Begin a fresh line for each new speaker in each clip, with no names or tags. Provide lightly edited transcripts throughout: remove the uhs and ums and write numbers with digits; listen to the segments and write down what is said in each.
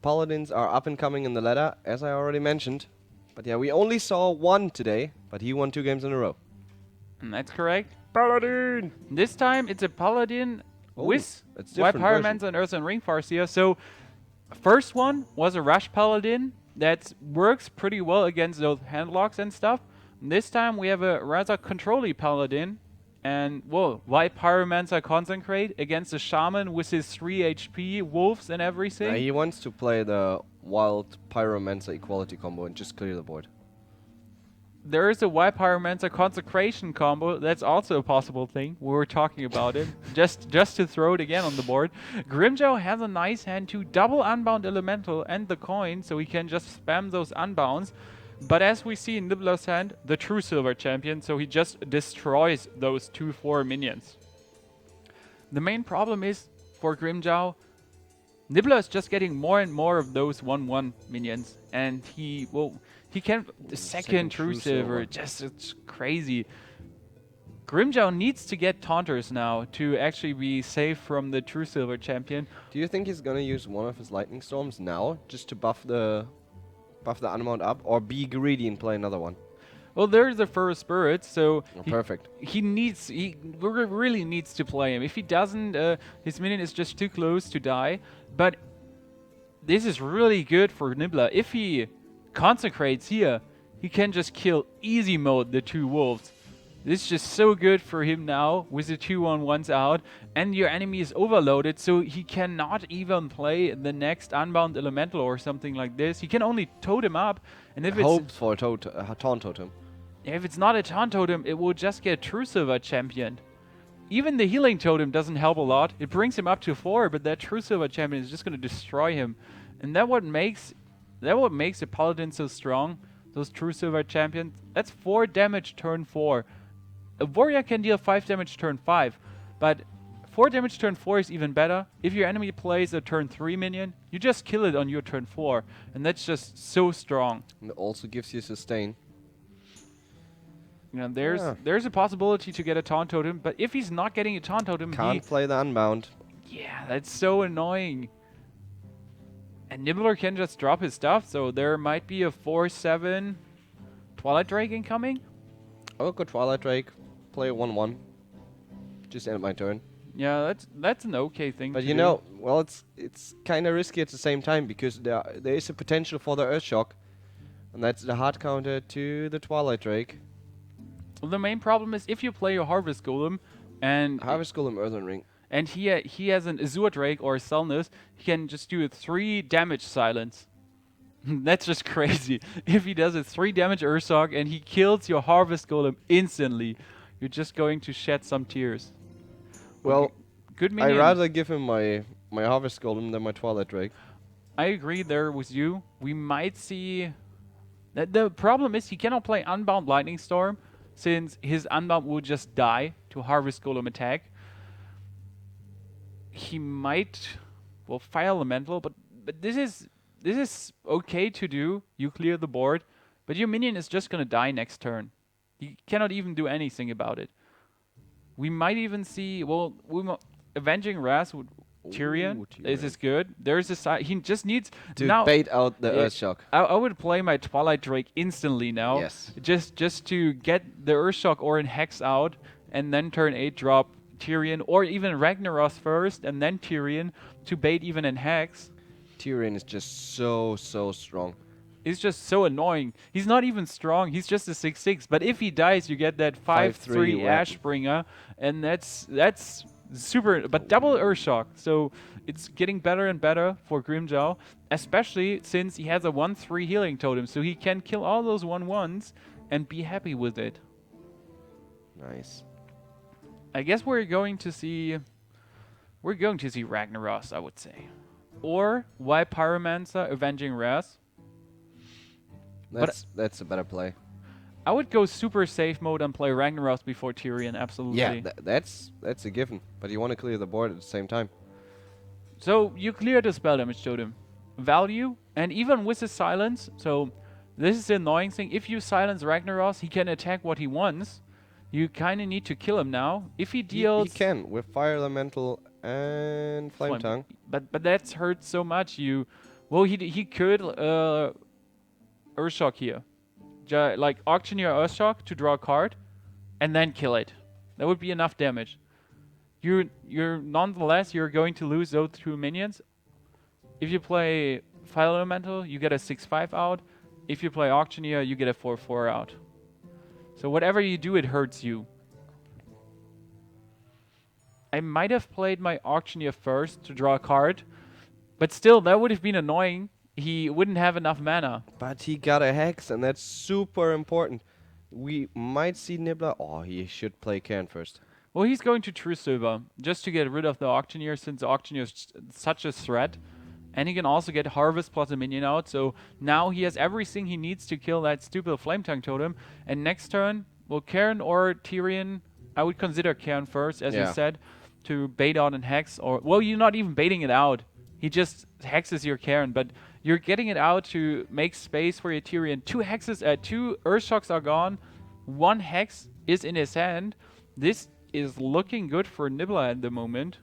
Paladins are up and coming in the ladder, as I already mentioned. But yeah, we only saw one today, but he won 2 games in a row.
And that's correct.
Paladin!
This time it's a Paladin with White Pyromancer and Earth and Ring Farseer. So first one was a Rush Paladin that works pretty well against those handlocks and stuff. And this time we have a rather control-y Paladin. And, whoa, White Pyromancer Consecrate against a Shaman with his 3 HP, wolves and everything.
He wants to play the Wild Pyromancer Equality combo and just clear the board.
There is a White Pyromancer Consecration combo. That's also a possible thing. We were talking about it. just to throw it again on the board. Grimmjow has a nice hand to double Unbound Elemental and the coin, so he can just spam those Unbounds. But as we see in Nibbler's hand, the true Silver Champion, so he just destroys those 2/4 minions. The main problem is, for Grimmjow, Nibbler is just getting more and more of those 1/1 minions. And he can... The second true silver, it's crazy. Grimmjow needs to get Taunters now to actually be safe from the true Silver Champion.
Do you think he's gonna use one of his Lightning Storms now, just to buff the Unmount up, or be greedy and play another one?
Well, there's the Fur Spirit, so...
Perfect.
He really needs to play him. If he doesn't, his minion is just too close to die. But this is really good for Nibbler. If he consecrates here, he can just kill easy mode the 2 wolves. This is just so good for him now with the 2/1s out, and your enemy is overloaded, so he cannot even play the next Unbound Elemental or something like this. He can only totem up, and if
Hopes for a Taunt Totem.
If it's not a Taunt Totem, it will just get True Silver Champion. Even the Healing Totem doesn't help a lot. It brings him up to 4, but that True Silver Champion is just going to destroy him, and that what makes a Paladin so strong. Those True Silver Champions. That's 4 damage turn 4. A warrior can deal 5 damage turn 5, but 4 damage turn 4 is even better. If your enemy plays a turn 3 minion, you just kill it on your turn 4, and that's just so strong.
And it also gives you sustain.
You know, there's a possibility to get a Taunt Totem, but if he's not getting a Taunt Totem,
Can't play the Unbound.
Yeah, that's so annoying. And Nibbler can just drop his stuff, so there might be a 4/7 Twilight Drake incoming.
I will go Twilight Drake, play a 1/1. Just end my turn.
Yeah, that's an okay thing.
But you know, well, it's kind of risky at the same time, because there is a potential for the Earth Shock, and that's the hard counter to the Twilight Drake.
Well, the main problem is if you play your Harvest Golem and
Harvest Golem, Earthen Ring,
and he has an Azure Drake or a Selnus, he can just do a 3 damage silence. That's just crazy. If he does a 3 damage Ursoc and he kills your Harvest Golem instantly, you're just going to shed some tears.
Well,
good minion.
I'd rather give him my Harvest Golem than my Twilight Drake.
I agree there with you. We might see... The problem is he cannot play Unbound Lightning Storm, since his Unbound will just die to Harvest Golem attack. He might... Well, Fire Elemental, but this is okay to do. You clear the board, but your minion is just gonna die next turn. You cannot even do anything about it. We might even see... Well, Avenging Wrath with Tyrion.
Ooh, Tyrion.
This is good. There's a side... He just needs...
To
now,
bait out the Earth Shock.
I would play my Twilight Drake instantly now.
Yes.
Just to get the Earth Shock or an Hex out, and then turn 8 drop Tyrion, or even Ragnaros first, and then Tyrion, to bait even an Hex.
Tyrion is just so strong.
He's just so annoying. He's not even strong. He's just a 6/6. But if he dies, you get that 5/3 Ashbringer, and that's super. But double Urshock, so it's getting better and better for Grimmjow, especially since he has a 1/3 healing totem, so he can kill all those 1/1s and be happy with it.
Nice.
I guess we're going to see Ragnaros, I would say, or White Pyromancer Avenging Wrath.
That's a better play.
I would go super safe mode and play Ragnaros before Tyrion, absolutely.
Yeah, that's a given. But you want to clear the board at the same time.
So you clear the spell damage totem. Value, and even with his silence, so this is the annoying thing. If you silence Ragnaros, he can attack what he wants. You kind of need to kill him now. If he
He
deals...
can with Fire Elemental and Flame Tongue.
But that's hurt so much. Well, he could Earthshock here. Like Auctioneer Earthshock to draw a card and then kill it. That would be enough damage. You're nonetheless, you're going to lose those 2 minions. If you play Fire Elemental, you get a 6/5 out. If you play Auctioneer, you get a 4/4 out. So whatever you do, it hurts you. I might have played my Auctioneer first to draw a card, but still, that would have been annoying. He wouldn't have enough mana.
But he got a Hex, and that's super important. We might see Nibbler. Oh, he should play Cairn first.
Well, he's going to True Silver just to get rid of the Auctioneer, since the Auctioneer is such a threat. And he can also get Harvest plus a minion out, so now he has everything he needs to kill that stupid Flame Tongue Totem. And next turn, well, Cairn or Tyrion, I would consider Cairn first, as you said, to bait out and Hex. Or, well, you're not even baiting it out. He just hexes your Cairn, but you're getting it out to make space for your Tyrion. 2 Earthshocks are gone. 1 Hex is in his hand. This is looking good for Nibbler at the moment.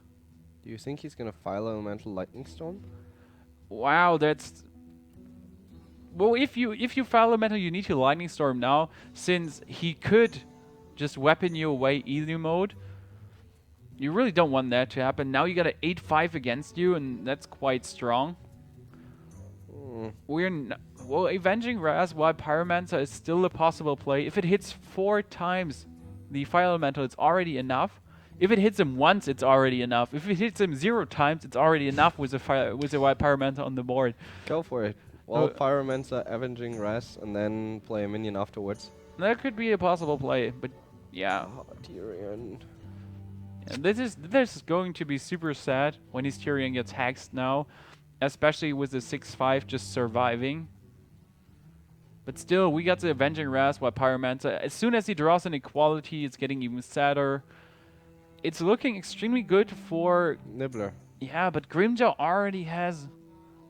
Do you think he's gonna Fire Elemental Lightning Storm?
Wow, that's... Well, if you Fire Elemental, you need to Lightning Storm now, since he could just weapon you away easy mode. You really don't want that to happen. Now you got an 8/5 against you, and that's quite strong. Well, Avenging Raz while Pyromancer is still a possible play. If it hits 4 times the Fire Elemental, it's already enough. If it hits him once, it's already enough. If it hits him 0 times, it's already enough with a Wild Pyromancer on the board.
Go for it. Wild Pyromancer, Avenging Raz, and then play a minion afterwards.
That could be a possible play, but yeah.
Oh, Tyrion.
Yeah, this is going to be super sad when his Tyrion gets hexed now, especially with the 6/5 just surviving. But still, we got the Avenging Raz while Pyromancer. As soon as he draws an equality, it's getting even sadder. It's looking extremely good for
Nibbler.
Yeah, but Grimmjow already has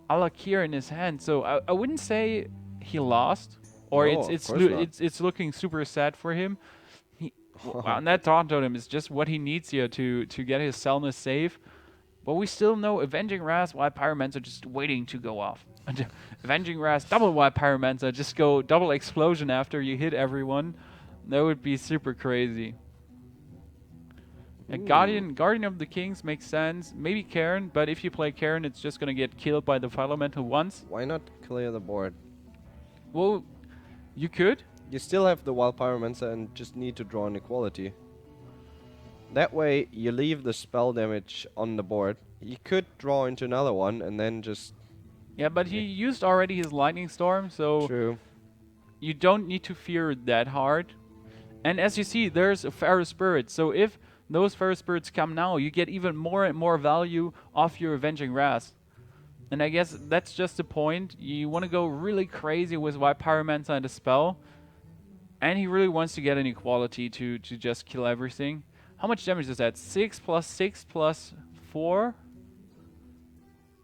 Alakir in his hand, so I wouldn't say he lost, or
No,
it's looking super sad for him. And that Taunt Totem is just what he needs here to get his Selness safe. But we still know Avenging Raz while Pyromancer just waiting to go off. Avenging Raz double while Pyromancer, just go double explosion after you hit everyone. That would be super crazy. And Guardian of the Kings makes sense. Maybe Cairn, but if you play Cairn, it's just gonna get killed by the Fire Elemental once.
Why not clear the board?
Well, you could.
You still have the Wild Pyromancer and just need to draw an equality. That way, you leave the spell damage on the board. You could draw into another one and then just...
Yeah, but he used already his Lightning Storm, so...
True.
You don't need to fear that hard. And as you see, there's a Feral Spirit, so if those Feral Spirits come now, you get even more and more value off your Avenging Raz. And I guess that's just the point. You want to go really crazy with Wild Pyromancer and the spell. And he really wants to get an equality to just kill everything. How much damage is that? 6 plus 6 plus 4?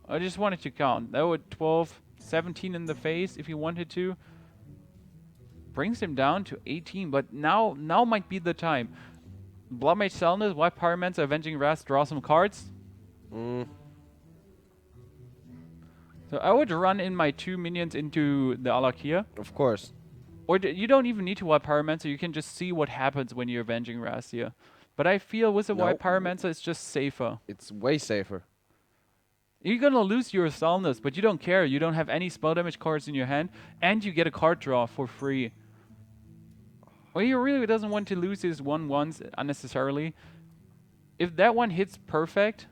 I just wanted to count. That would 12, 17 in the face if he wanted to. Brings him down to 18, but now might be the time. Bloodmage Selness, Wild Pyromancer, Avenging Raz, draw some cards. So I would run in my 2 minions into the Alakir.
Of course.
Or you don't even need to Wild Pyromancer, you can just see what happens when you're Avenging Raz here. But I feel with the Wild Pyromancer, it's just safer.
It's way safer.
You're gonna lose your Selness, but you don't care. You don't have any spell damage cards in your hand, and you get a card draw for free. Well, he really doesn't want to lose his 1/1s unnecessarily. If that one hits perfect...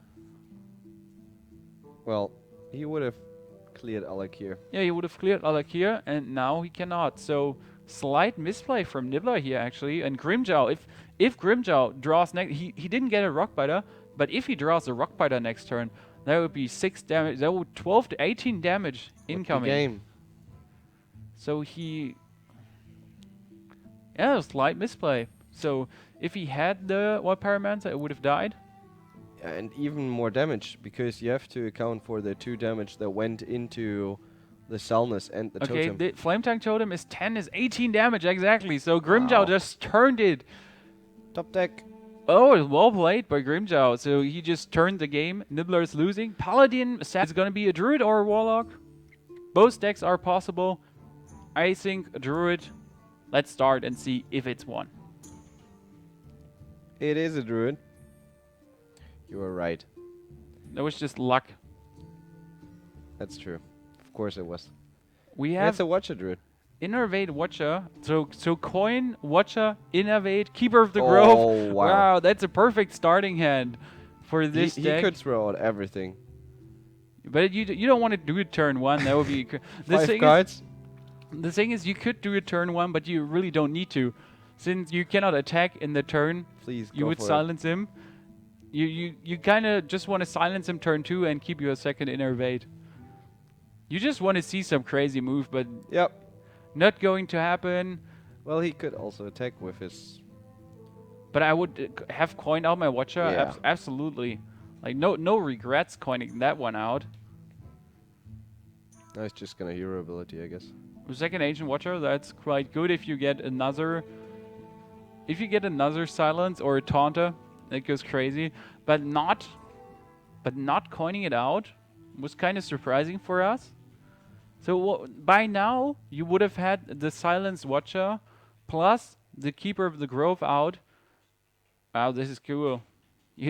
Well, he would have cleared Alakir.
Yeah, he would have cleared Alakir, and now he cannot. So, slight misplay from Nibbler here, actually. And Grimmjow, if Grimmjow draws next... He didn't get a Rockbiter, but if he draws a Rockbiter next turn, that would be 6 damage. That would 12 to 18 damage incoming.
Game.
So he... Yeah, a slight misplay. So if he had the Wild Pyromancer, it would have died.
And even more damage, because you have to account for the 2 damage that went into the Selness and the totem.
Okay, the Flame Tongue Totem is 18 damage, exactly. So Grimmjow just turned it
Top deck.
Oh, well played by Grimmjow. So he just turned the game. Nibbler is losing. Paladin is going to be a Druid or a Warlock. Both decks are possible. I think a Druid. Let's start and see if it's one.
It is a Druid. You were right.
That was just luck.
That's true. Of course it was.
We
And
have
it's a Watcher Druid.
Innervate Watcher. So Coin, Watcher, Innervate, Keeper of the Grove.
Oh, wow.
Wow, that's a perfect starting hand for this
He
deck.
could throw out everything.
But you don't want to do it turn 1. That would be...
Five cards.
The thing is, you could do it turn 1, but you really don't need to. Since you cannot attack in the turn,
Please
you
go
would
for
silence him. You kind of just want to silence him turn 2 and keep you a second Innervate. You just want to see some crazy move, but
it. Yep.
not going to happen.
Well, he could also attack with his...
But I would have coined out my Watcher.
Yeah.
Absolutely. Like, no regrets coining that one out.
No, he's just gonna hero ability, I guess.
The second Ancient Watcher, that's quite good if you get another... If you get another Silence or a Taunter, that goes crazy. But not coining it out was kind of surprising for us. So by now, you would have had the Silence Watcher plus the Keeper of the Grove out. Wow, this is cool.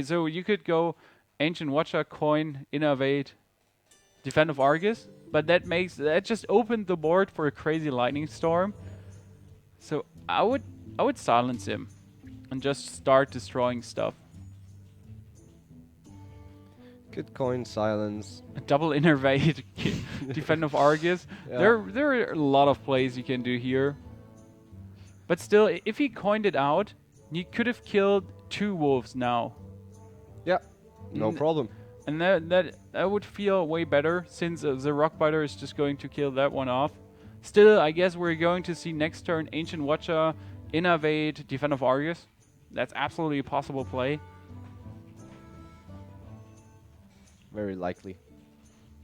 So you could go Ancient Watcher, Coin, Innervate, Defend of Argus, but that just opened the board for a crazy Lightning Storm. So I would silence him and just start destroying stuff.
Good coin, silence.
Double Innervate, Defend of Argus.
Yeah.
There are a lot of plays you can do here. But still, if he coined it out, he could have killed 2 wolves now.
Yeah, no problem.
And that would feel way better, since the Rockbiter is just going to kill that one off. Still, I guess we're going to see next turn Ancient Watcher, Innervate, Defend of Argus. That's absolutely a possible play.
Very likely.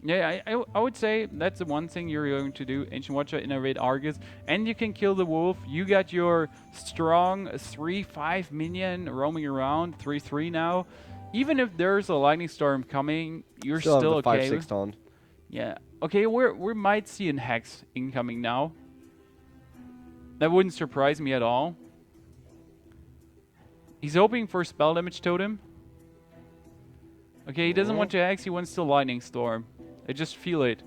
Yeah, I would say that's the one thing you're going to do. Ancient Watcher, Innervate, Argus. And you can kill the wolf. You got your strong 3/5 minion roaming around, 3/3 now. Even if there's a Lightning Storm coming, you're still
have
okay.
the 5/6 taunt.
Yeah. Okay, we might see an Hex incoming now. That wouldn't surprise me at all. He's hoping for Spell Damage Totem. Okay, he doesn't want to Hex, he wants to Lightning Storm. I just feel it.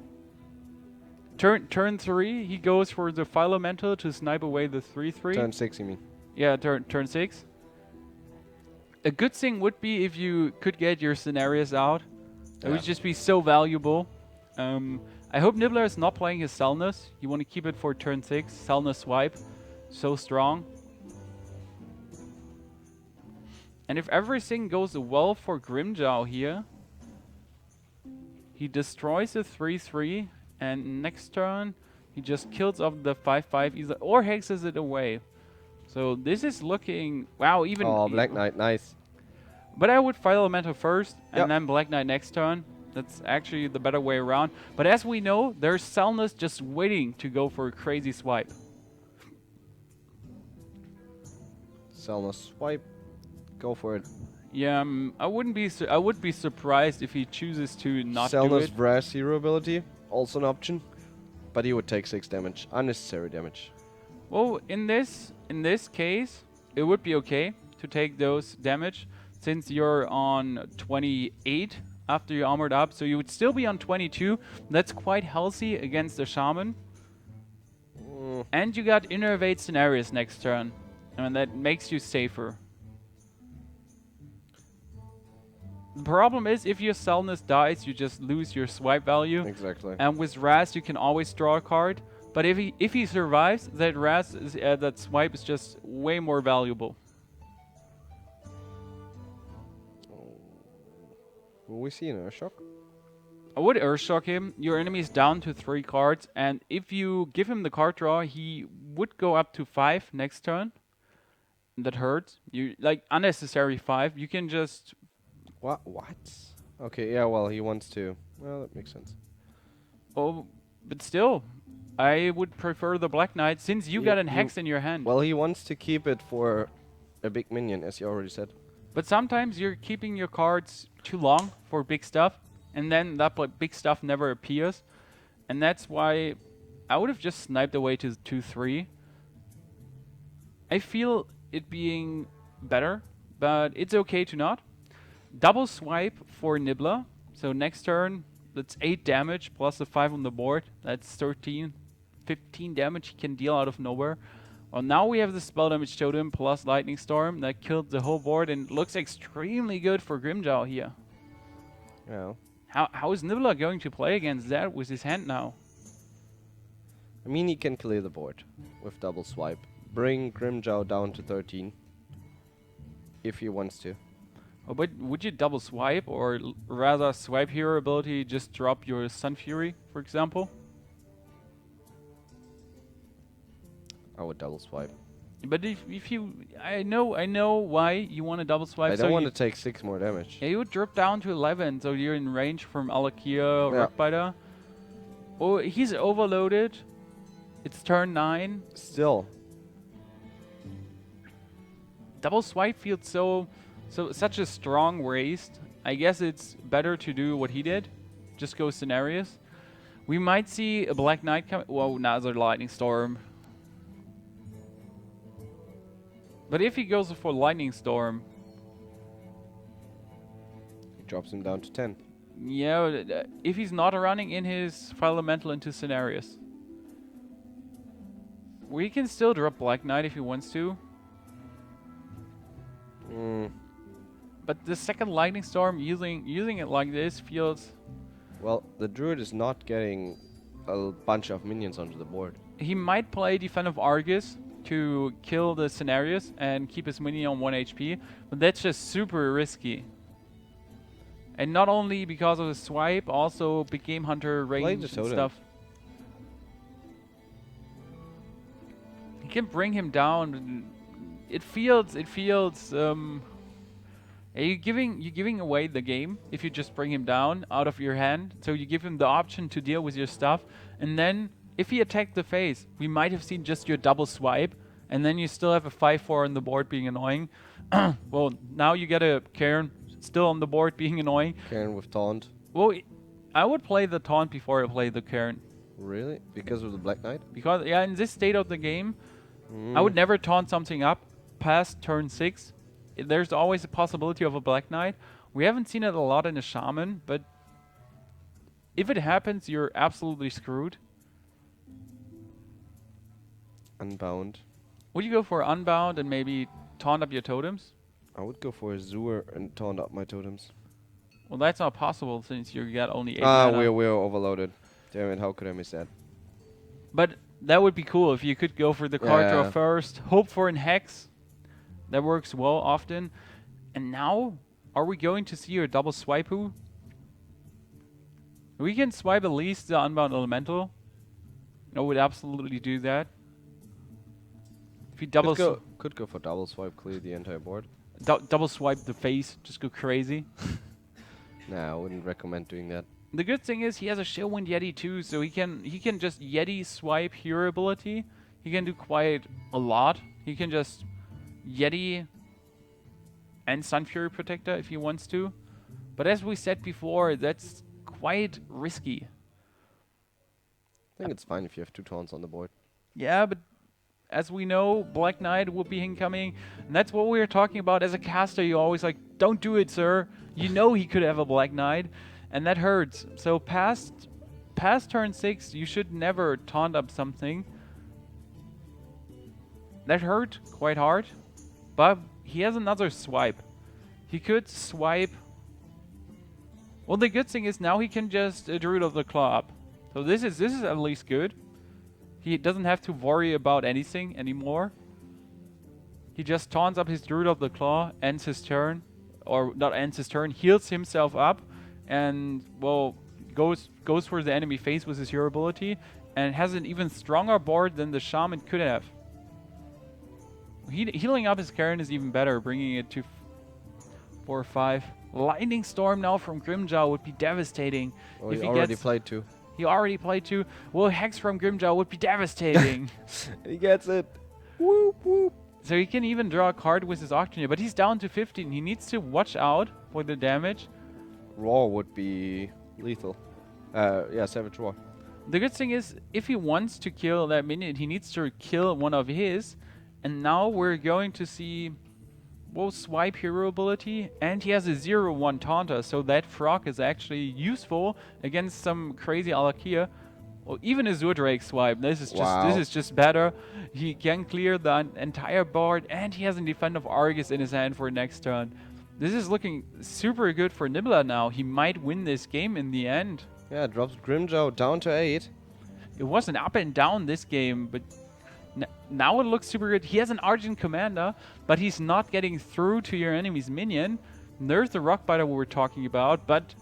Turn 3, he goes for the Philomental to snipe away the 3/3.
Turn 6, you mean?
Yeah, turn 6. A good thing would be if you could get your scenarios out. It would just be so valuable. I hope Nibbler is not playing his Selnus. You want to keep it for turn 6. Selnus swipe. So strong. And if everything goes well for Grimmjow here, he destroys the 3/3, and next turn he just kills off the 5/5 either or hexes it away. So this is looking wow. Even
Black Knight, nice.
But I would Philomental first and
Yep.
then Black Knight next turn. That's actually the better way around. But as we know, there's Selnus just waiting to go for a crazy swipe.
Selnus swipe. Go for it.
Yeah, I would be surprised if he chooses to not do
Selnus
it.
Brass hero ability, also an option. But he would take 6 damage. Unnecessary damage.
Well, in this case, it would be okay to take those damage since you're on 28 after you armored up, so you would still be on 22. That's quite healthy against the Shaman. And you got Innervate Scenarios next turn, and that makes you safer. The problem is, if your Selnus dies, you just lose your swipe value.
Exactly.
And with Raz, you can always draw a card. But if he survives, that Raz is, that swipe is just way more valuable.
Will we see an Urshock?
I would Urshock him. Your enemy is down to 3 cards, and if you give him the card draw, he would go up to 5 next turn. That hurts. You like unnecessary 5. You can just.
What? Okay, yeah. Well, he wants to. Well, that makes sense.
Oh, but still, I would prefer the Black Knight since you got an Hex in your hand.
Well, he wants to keep it for a big minion, as you already said.
But sometimes you're keeping your cards too long for big stuff, and then that big stuff never appears. And that's why I would have just sniped away to 2-3. I feel it being better, but it's okay to not. Double swipe for Nibbler. So next turn, that's 8 damage plus the 5 on the board. That's 13, 15 damage he can deal out of nowhere. Well, now we have the spell damage totem plus lightning storm that killed the whole board and looks extremely good for Grimmjow here.
Yeah.
How is Nibbler going to play against that with his hand now?
I mean, he can clear the board with double swipe. Bring Grimmjow down to 13. If he wants to.
Oh, but would you double swipe or rather swipe hero ability, just drop your Sun Fury, for example?
I would double swipe.
But if you, I know why you want to double swipe.
I don't want to take 6 more damage.
Yeah, you would drop down to 11, so you're in range from Alakia,
Yeah.
Rockbiter. Oh, he's overloaded. It's turn 9.
Still.
Double swipe feels such a strong waste. I guess it's better to do what he did. Just go scenarios. We might see a Black Knight coming. Whoa, another Lightning Storm. But if he goes for Lightning Storm,
He drops him down to 10.
yeah, if he's not running in his Fire Elemental into scenarios, we can still drop Black Knight if he wants to. But the second Lightning Storm, using it like this feels...
Well, the druid is not getting a bunch of minions onto the board.
He might play Defensive Argus to kill the scenarios and keep his minion on 1 HP, but that's just super risky. And not only because of the swipe, also big game hunter range and
totem.
stuff. You can bring him down. It feels you're giving away the game if you just bring him down out of your hand. So you give him the option to deal with your stuff, and then if he attacked the face, we might have seen just your double swipe, and then you still have a 5/4 on the board being annoying. Well, now you get a Cairn still on the board being annoying.
Cairn with taunt.
Well, I would play the taunt before I play the Cairn.
Really? Because of the Black Knight?
Because, yeah, in this state of the game, I would never taunt something up past turn 6. There's always a possibility of a Black Knight. We haven't seen it a lot in a Shaman, but if it happens, you're absolutely screwed.
Unbound.
Would you go for Unbound and maybe taunt up your totems?
I would go for a Zur and taunt up my totems.
Well, that's not possible since you got only 8
Ah,
mana.
we're overloaded. Damn it, how could I miss that?
But that would be cool if you could go for the card draw
Yeah.
first, hope for an Hex. That works well often. And now, are we going to see a double swipe who? We can swipe at least the Unbound Elemental. I would absolutely do that. If you double
Could go for double swipe, clear the entire board.
double swipe the face, just go crazy.
Nah, I wouldn't recommend doing that.
The good thing is he has a Shieldwind Yeti too, so he can just Yeti swipe hero ability. He can do quite a lot. He can just Yeti and Sun Fury Protector if he wants to. But as we said before, that's quite risky.
I think it's fine if you have 2 taunts on the board.
Yeah, but as we know, Black Knight will be incoming. And that's what we were talking about. As a caster, you're always like, don't do it, sir. You know he could have a Black Knight. And that hurts. So past turn 6, you should never taunt up something. That hurt quite hard. But he has another swipe. He could swipe. Well, the good thing is now he can just Druid of the Claw up. So this is at least good. He doesn't have to worry about anything anymore. He just taunts up his Druid of the Claw, ends his turn, or not ends his turn, heals himself up, and well goes for the enemy face with his hero ability, and has an even stronger board than the Shaman could have. Healing up his Karen is even better, bringing it to 4 or 5. Lightning Storm now from Grimmjow would be devastating.
Oh,
if
he
he
already
gets,
played 2.
he already played 2. Well, Hex from Grimmjow would be devastating.
He gets it. Whoop, whoop.
So he can even draw a card with his Auctioneer, but he's down to 15. He needs to watch out for the damage.
Raw would be lethal. Yeah, Savage Raw.
The good thing is, if he wants to kill that minion, he needs to kill one of his. And now we're going to see swipe hero ability, and he has a 0-1 Taunter, so that frog is actually useful against some crazy Alakia. Or even a Zurdrake swipe. This is just better. He can clear the entire board, and he has a Defend of Argus in his hand for next turn. This is looking super good for Nibbler now. He might win this game in the end.
Yeah, drops Grimmjow down to 8.
It was an up and down this game, but now it looks super good. He has an Argent Commander, but he's not getting through to your enemy's minion. There's the Rockbiter we were talking about, but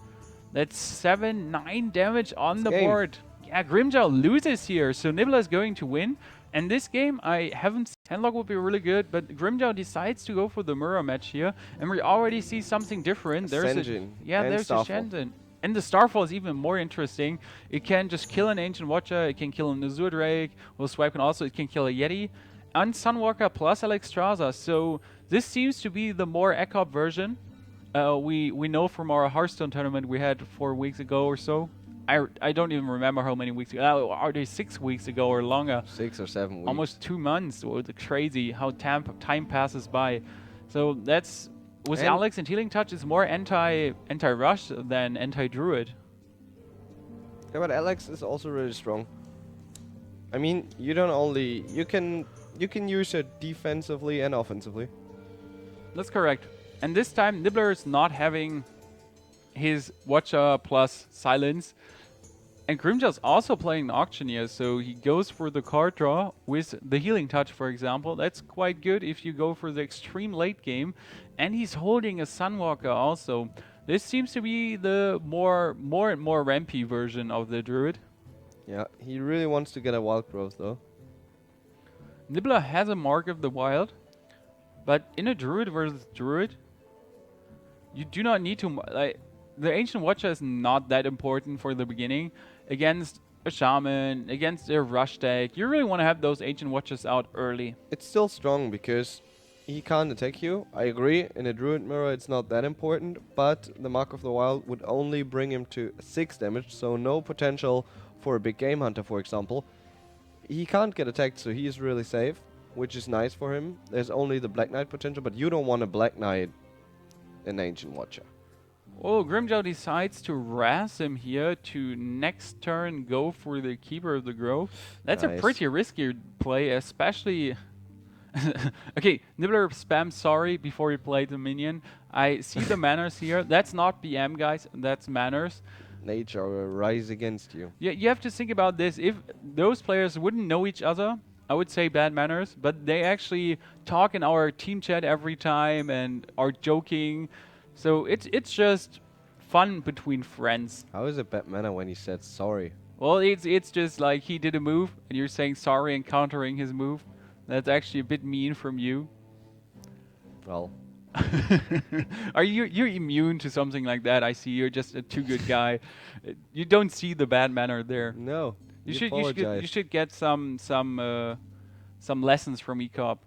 that's 7-9 damage on the board. Yeah, Grimmjow loses here, so Nibbler is going to win. And this game, I haven't seen. Handlock would be really good, but Grimmjow decides to go for the mirror match here, and we already see something different. There's there's a Shenzhen. And the Starfall is even more interesting. It can just kill an Ancient Watcher, it can kill an Azure Drake, or swipe, and also it can kill a Yeti, and Sunwalker plus Alexstrasza. So this seems to be the more ECOP version. We know from our HearthStone tournament we had 4 weeks ago or so. I don't even remember how many weeks ago. Are they 6 weeks ago or longer?
6 or 7 weeks.
Almost 2 months. It's crazy how time passes by. So that's with Alex and Healing Touch, it's more anti-rush than anti-druid.
Yeah, but Alex is also really strong. I mean, you can use it defensively and offensively.
That's correct. And this time Nibbler is not having his Watcher plus Silence. And Grimmjow's also playing an Auctioneer, so he goes for the card draw with the Healing Touch, for example. That's quite good if you go for the extreme late game. And he's holding a Sunwalker also. This seems to be the more and more rampy version of the Druid.
Yeah, he really wants to get a Wild Growth though.
Nibbler has a Mark of the Wild, but in a Druid versus Druid, you do not need to... the Ancient Watcher is not that important for the beginning. Against a Shaman, against a Rush deck, you really want to have those Ancient Watchers out early.
It's still strong because he can't attack you. I agree, in a Druid mirror it's not that important, but the Mark of the Wild would only bring him to 6 damage, so no potential for a big Game Hunter, for example. He can't get attacked, so he is really safe, which is nice for him. There's only the Black Knight potential, but you don't want a Black Knight an Ancient Watcher.
Oh, Grimmjow decides to razz him here to next turn go for the Keeper of the Grove. That's a pretty risky play, especially... Okay, Nibbler spams sorry before he played the minion. I see the manners here. That's not BM, guys. That's manners.
Nature will rise against you.
Yeah, you have to think about this. If those players wouldn't know each other, I would say bad manners, but they actually talk in our team chat every time and are joking. So it's just fun between friends.
How is it bad manner when he said sorry?
Well, it's just like he did a move and you're saying sorry and countering his move. That's actually a bit mean from you.
Well,
you're immune to something like that? I see you're just a too good guy. You don't see the bad manner there.
No.
You should get some lessons from eCop.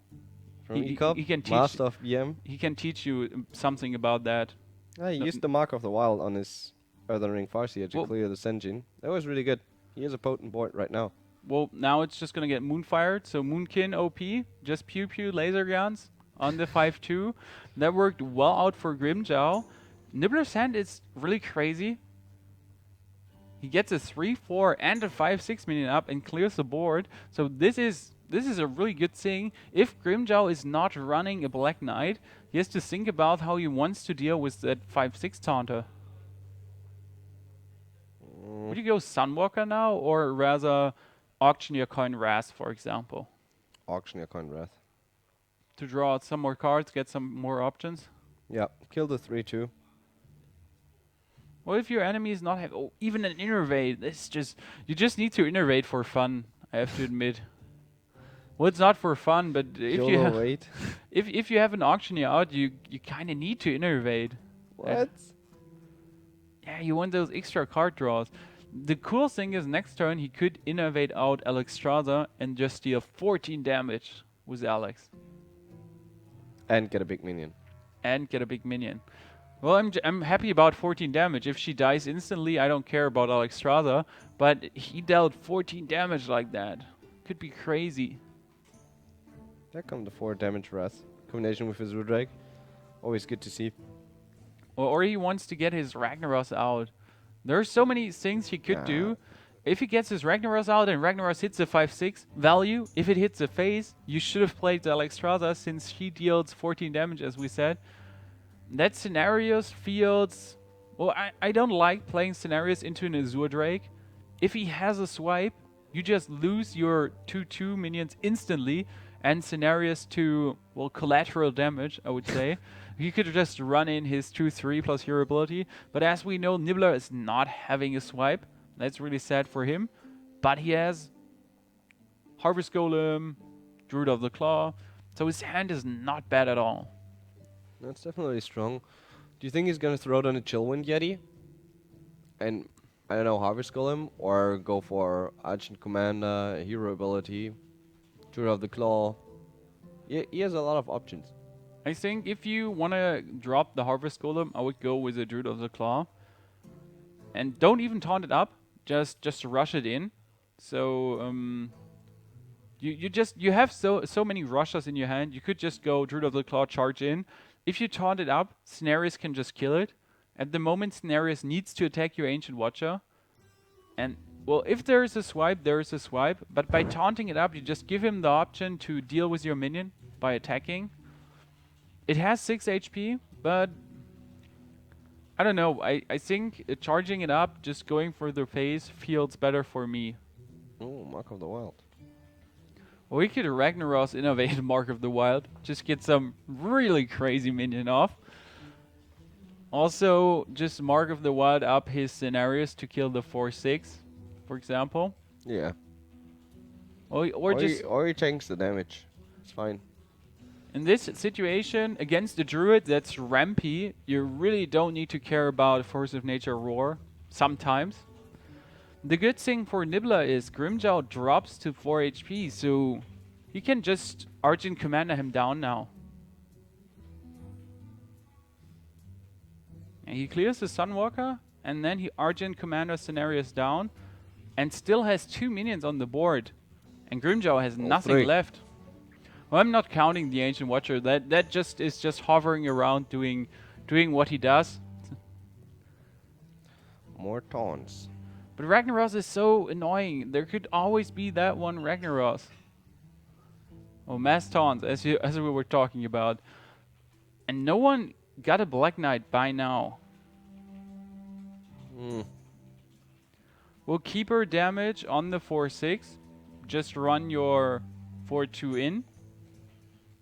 From eCop?
He can teach
Master of BM?
He can teach you something about that.
He used the Mark of the Wild on his Earthen Ring Farseer to clear the Senjin. That was really good. He has a potent board right now.
Well, now it's just gonna get Moonfired, so Moonkin OP, just pew pew laser guns on the 5-2. That worked well out for Grimmjow. Nibbler's hand is really crazy. He gets a 3-4 and a 5-6 minion up and clears the board. So this is a really good thing. If Grimmjow is not running a Black Knight, he has to think about how he wants to deal with that 5-6 Taunter. Would you go Sunwalker now, or rather Auctioneer Coin Wrath, for example?
Auctioneer Coin Wrath.
To draw out some more cards, get some more options?
Yeah, kill the 3-2.
Well, if your enemy is not even an Innervate, you just need to Innervate for fun, I have to admit. Well, it's not for fun, but if you have an Auctioneer out, you kind of need to Innervate.
What?
Yeah, you want those extra card draws. The cool thing is next turn he could Innervate out Alexstrasza and just deal 14 damage with Alex.
And get a big minion.
and get a big minion. Well, I'm happy about 14 damage. If she dies instantly, I don't care about Alexstrasza, but he dealt 14 damage like that. Could be crazy.
There come the 4 damage Wrath. Combination with his Rudrake. Always good to see.
Or he wants to get his Ragnaros out. There are so many things he could do. If he gets his Ragnaros out and Ragnaros hits a 5-6 value, if it hits a phase, you should have played the Alexstrasza since she deals 14 damage, as we said. That scenarios feels... Well, I don't like playing scenarios into an Azure Drake. If he has a swipe, you just lose your 2-2 minions instantly, and scenarios to, well, collateral damage, I would say. He could just run in his 2-3 plus hero ability, but as we know, Nibbler is not having a swipe. That's really sad for him. But he has Harvest Golem, Druid of the Claw, so his hand is not bad at all.
That's definitely strong. Do you think he's gonna throw down a Chillwind Yeti? And, I don't know, Harvest Golem? Or go for Argent Commander, hero ability, Druid of the Claw? He has a lot of options.
I think if you want to drop the Harvest Golem, I would go with a Druid of the Claw. And don't even taunt it up, just rush it in. So you have so many rushers in your hand. You could just go Druid of the Claw, charge in. If you taunt it up, Cenarius can just kill it. At the moment, Cenarius needs to attack your Ancient Watcher. And, well, if there is a swipe, there is a swipe. But by taunting it up, you just give him the option to deal with your minion by attacking. It has 6 HP, but I don't know. I think charging it up, just going for the phase, feels better for me.
Oh, Mark of the Wild.
Or we could Ragnaros innovate Mark of the Wild. Just get some really crazy minion off. Also, just Mark of the Wild up his scenarios to kill the 4-6, for example.
Yeah.
Or just...
Or he tanks the damage. It's fine.
In this situation, against the Druid that's rampy, you really don't need to care about Force of Nature Roar. Sometimes. The good thing for Nibbler is Grimmjow drops to 4 HP, so he can just Argent Commander him down now. And he clears the Sunwalker, and then he Argent Commander Cenarius down, and still has 2 minions on the board. And Grimmjow has nothing left. Well, I'm not counting the Ancient Watcher. That just is just hovering around doing what he does.
More taunts.
But Ragnaros is so annoying. There could always be that one Ragnaros. Oh, mass taunts, as we were talking about. And no one got a Black Knight by now. Well, keeper damage on the 4-6. Just run your 4-2 in.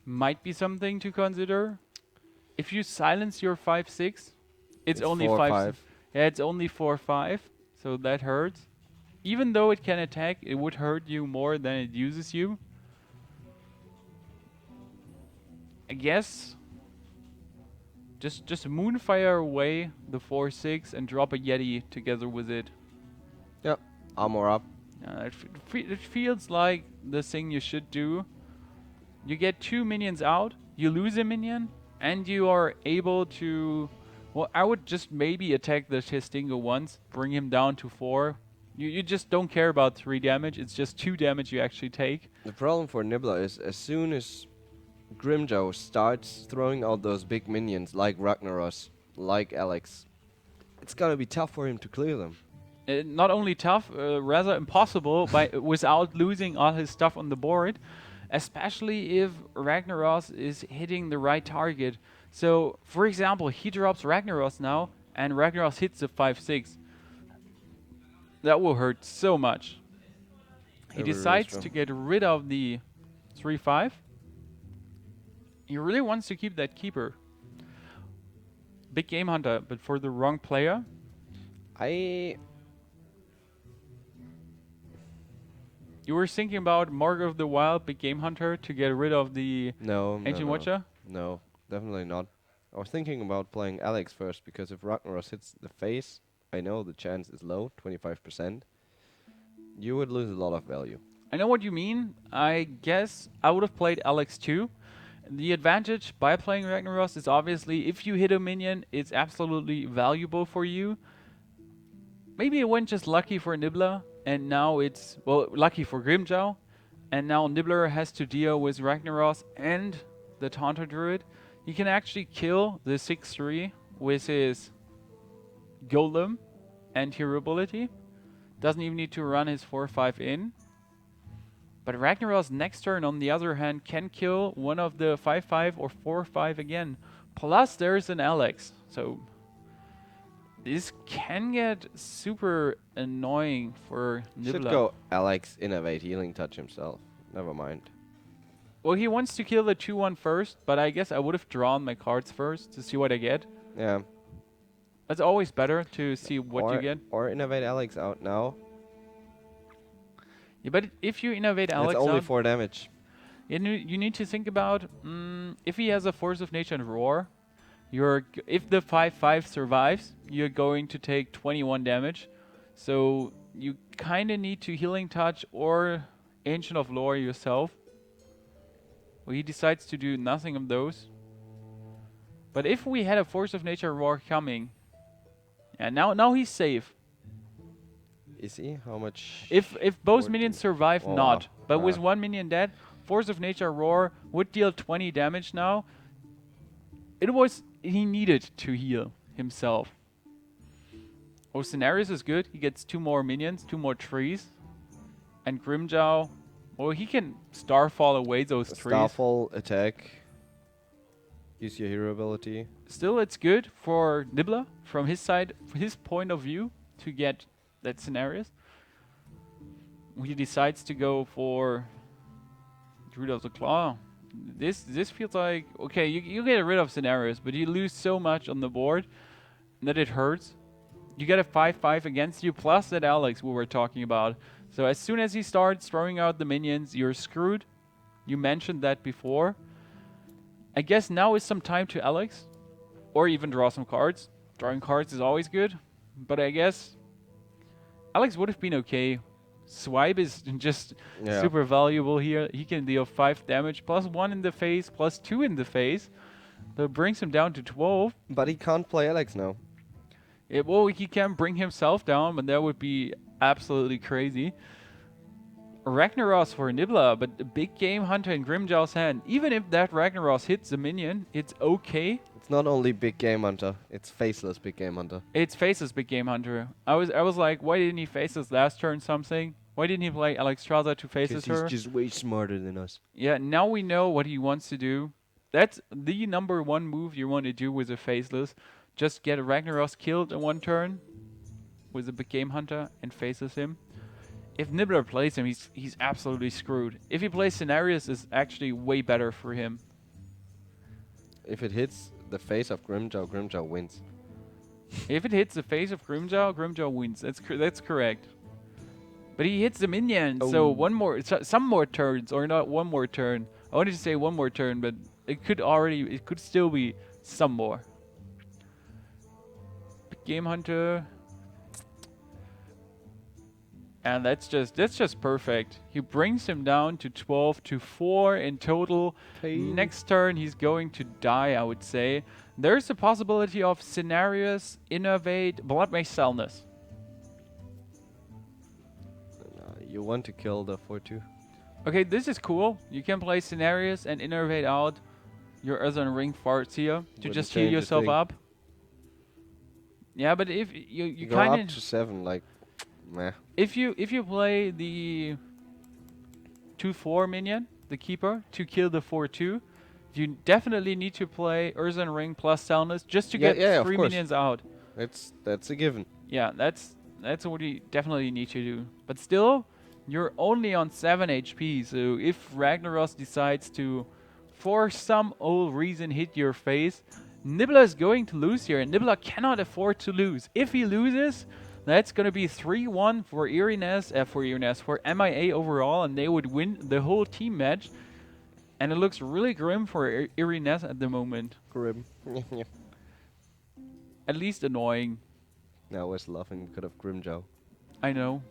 Might be something to consider. If you silence your 5-6, it's only 5. Yeah, it's only 4-5. So that hurts. Even though it can attack, it would hurt you more than it uses you. I guess just Moonfire away the 4-6 and drop a Yeti together with it.
Yep, armor up.
It feels like the thing you should do. You get 2 minions out, you lose a minion, and you are able to... Well, I would just maybe attack the Testingo once, bring him down to 4. You just don't care about 3 damage, it's just 2 damage you actually take.
The problem for Nibbler is as soon as Grimmjow starts throwing out those big minions like Ragnaros, like Alex, it's gonna be tough for him to clear them.
Not only tough, rather impossible without losing all his stuff on the board. Especially if Ragnaros is hitting the right target. So, for example, he drops Ragnaros now, and Ragnaros hits the 5-6. That will hurt so much. He decides to get rid of the 3-5. He really wants to keep that keeper. Big Game Hunter, but for the wrong player. You were thinking about Mark of the Wild, Big Game Hunter, to get rid of the Ancient Watcher?
No, definitely not. I was thinking about playing Alex first, because if Ragnaros hits the face, I know the chance is low, 25%. You would lose a lot of value.
I know what you mean. I guess I would have played Alex too. The advantage by playing Ragnaros is obviously if you hit a minion, it's absolutely valuable for you. Maybe it went just lucky for Nibbler, and now it's, well, lucky for Grimmjow, and now Nibbler has to deal with Ragnaros and the Taunter Druid. He can actually kill the 6-3 with his Golem and Hero ability. Doesn't even need to run his 4-5 in. But Ragnaros next turn, on the other hand, can kill one of the 5-5 or 4-5 again. Plus, there's an Alex. So, this can get super annoying for Nibbler.
Should go Alex Innovate Healing Touch himself. Never mind.
Well, he wants to kill the 2-1 first, but I guess I would have drawn my cards first to see what I get.
Yeah.
It's always better to see what you get.
Or Innovate Alex out now.
Yeah, but if you innovate Alex
It's only
out,
4 damage.
you need to think about if he has a Force of Nature and Roar, if the 5-5 survives, you're going to take 21 damage. So you kind of need to Healing Touch or Ancient of Lore yourself. Well, he decides to do nothing of those. But if we had a Force of Nature Roar coming, and now he's safe.
Is he? How much?
If both
14.
minions survive,
Oh,
not. But with
ah.
one minion dead, Force of Nature Roar would deal 20 damage now. He needed to heal himself. Oh, Scenarios is good. He gets 2 more minions, 2 more trees. And Grimmjow, well, he can Starfall away those trees.
Starfall, attack. Use your hero ability.
Still, it's good for Nibbler from his side, his point of view, to get that Scenarios. He decides to go for Druid of the Claw. This feels like, okay, you get rid of Scenarios, but you lose so much on the board that it hurts. You get a 5-5 against you, plus that Alex we were talking about. So as soon as he starts throwing out the minions, you're screwed. You mentioned that before. I guess now is some time to Alex, or even draw some cards. Drawing cards is always good, but I guess Alex would have been okay. Swipe is just super valuable here. He can deal 5 damage, plus 1 in the face, plus 2 in the face. That brings him down to 12.
But he can't play Alex now.
Well, he can bring himself down, but that would be absolutely crazy. Ragnaros for Nibbler, but the big game hunter in Grimmjow's hand. Even if that Ragnaros hits the minion, it's okay.
It's not only big game hunter, it's faceless big game hunter.
It's faceless big game hunter. I was like, why didn't he faceless last turn something? Why didn't he play Alexstrasza to faceless her?
He's just way smarter than us.
Yeah, now we know what he wants to do. That's the #1 move you want to do with a faceless. Just get a Ragnaros killed in 1 turn with a big game hunter and faces him. If Nibbler plays him, he's absolutely screwed. If he plays Scenarios, it's actually way better for him.
If it hits the face of Grimmjow, Grimmjow wins.
If it hits the face of Grimmjow, Grimmjow wins. That's correct. But he hits the minion, so some more turns, or not one more turn. I wanted to say 1 more turn, but it could still be some more. Big Game Hunter. And that's just perfect. He brings him down to 12-4 in total. Next turn, he's going to die, I would say. There's a possibility of Scenarios, Innovate, Bloodmage Salness.
You want to kill the 4-2.
Okay, this is cool. You can play Scenarios and Innovate out your Earthen Ring farts here to just heal yourself up. Yeah, but if you
go
kind
up to 7, like, meh.
If you play the 2-4 minion, the keeper, to kill the 4-2, you definitely need to play Earthen Ring plus Salness just to get 3 minions out.
That's a given.
Yeah, that's what you definitely need to do. But still, you're only on 7 HP, so if Ragnaros decides to, for some old reason, hit your face, Nibbler is going to lose here, and Nibbler cannot afford to lose. If he loses, that's going to be 3-1 for eEriness, for MiA overall, and they would win the whole team match. And it looks really grim for eEriness at the moment.
Grim.
At least annoying.
I was laughing because of Grimmjow.
I know,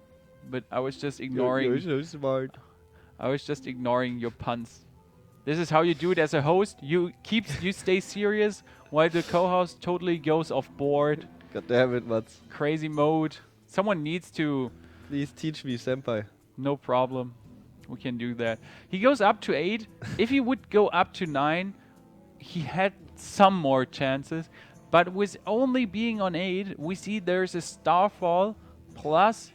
but I was just ignoring.
You're so smart.
I was just ignoring your puns. This is how you do it as a host. You stay serious while the co-host totally goes off board.
God damn it, Mats.
Crazy mode. Someone needs to.
Please teach me, senpai.
No problem. We can do that. He goes up to 8. If he would go up to 9, he had some more chances. But with only being on 8, we see there's a Starfall plus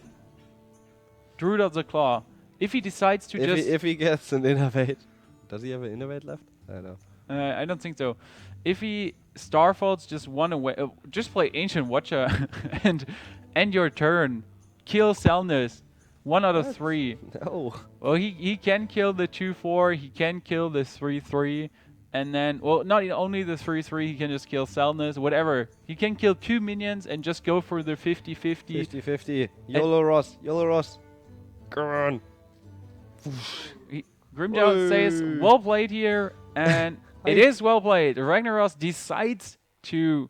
Druid of the Claw. If he decides to
if he gets an innovate. Does he have an innovate left? I don't know.
I don't think so. If he Starfalls just one away, just play Ancient Watcher and end your turn. Kill Selnus. 1 out of 3.
No.
Well, he can kill the 2/4. He can kill the 3/3. And then, well, not only the 3/3, he can just kill Selnus, whatever. He can kill 2 minions and just go for the 50-50.
50-50. YOLO Ross. YOLO Ross. Come on.
Grimmjow says, well played here. And it is well played. Ragnaros decides to